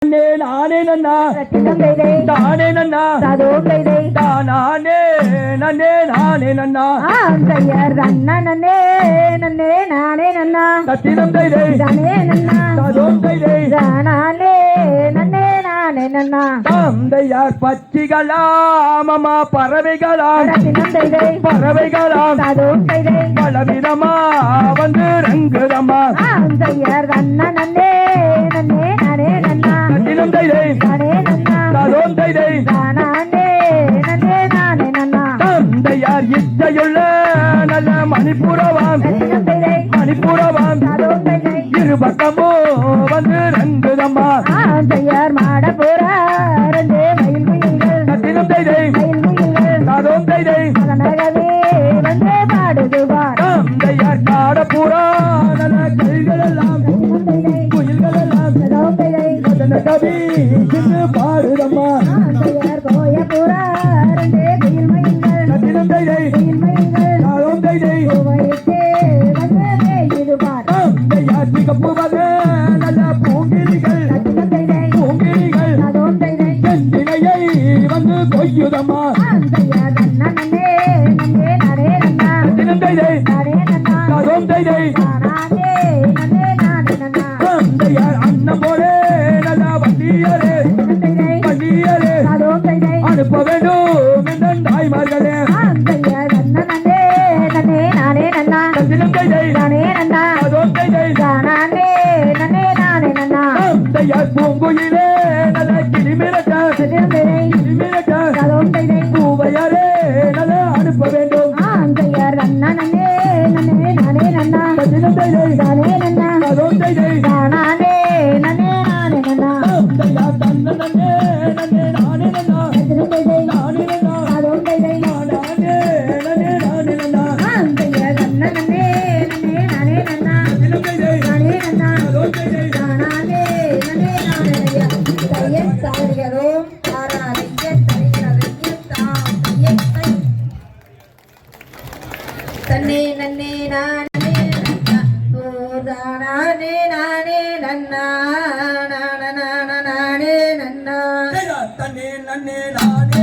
நானே நன்னா தானே நன்னா தானே நன்னே நானே நன்னா நன்னே நன்னே நானே நன்னா சத்திரம் தைதை தானே நன்னா சதோம் தைதை தானே நன்னே நானே நன்னா தந்தையார் பச்சிகளாம் அம்மா பறவைகளாம் பறவைகளாம் சதோம் தைதை பலவிதமா வந்து ரங்குதம்மா தந்தையார் நன்னே நன்னே நானே நன்னா சத்திரம் தைதை தானே நன்னா சதோம் தைதை தானே நன்னே நானே நன்னா தந்தையார் இச்சையுள்ள நல்ல மணிப்புறவாம் மணிப்புறவாம் சதோம் தைதை இரு பக்கமோ வந்து ரங்குதம்மா தந்தையார் மாட போறார் மயில் குயில்கள் சத்திரம் தைதை மயில் குயில்கள் சதோம் தைதை மகனகவே வந்து பாடுதுவார் தந்தையார் காட பூரா நல்ல கைகள் எல்லாம் குயில்கள் எல்லாம் சதோம் தைதை அதன கவி இன்று பாடுதம்மா தந்தையார் போய போறார் குயில் மயில்கள் சத்திரம் தைதை குயில் மயில்கள் சதோம் தைதை கோவையிட்டே வந்து மேயுதுவார் தந்தையார் சிகப்புவது நல்ல பூங்கிரிகள் சதோம் தைதை பூங்கிரிகள் சதோம் தைதை செந்தினையை வந்து கொய்யுதம்மா தந்தையார் நன்னே நன்னே நானே நன்னா சத்திரம் தைதை நானே நன்னா சதோம் தைதை தானே நன்னே நானே நன்னா தந்தையார் அன்னம் போலே நல்ல வண்டியரே தைதை வண்டியரே சதோம் தைதை அனுப்ப வேண்டும் என்ற தாய்மார்களே தந்தையார் நன்னே நன்னே நானே நன்னா சத்திரம் தைதை நானே நன்னா சதோம் தைதை தானே நன்னே நானே நன்னா தந்தையார் பூங்குயிலே நல்ல கிளிமிரட்ட சதோம் தைதை கிளிமிரட்ட சதோம் தைதை பூவையரே நல்ல அனுப்ப வேண்டும் தந்தையார் நன்னே நன்னே நானே நன்னா சத்திரம் தைதை தானே நன்னா சதோம் தைதை தானே நன்னே நானே நன்னா தந்தையார் தன்ன நன்னே நன்னே நானே நன்னா சதோம் தைதை நானே நன்னா சதோம் தைதை நானே நன்னே நானே நன்னா தந்தையார் நன்னே நன்னே நானே நன்னா சத்திரம் தைதை நானே நன்னா சதோம் தைதை தானே நன்னே நானே நையா தையத் சாரிகரோம் தாராரைய தரிகரைய தாம் தையத் தை தன்னே நன்னே நானே நன்னா ஓ தானே நானே நன்னா நானே நன்னா தன்னே நன்னே நானே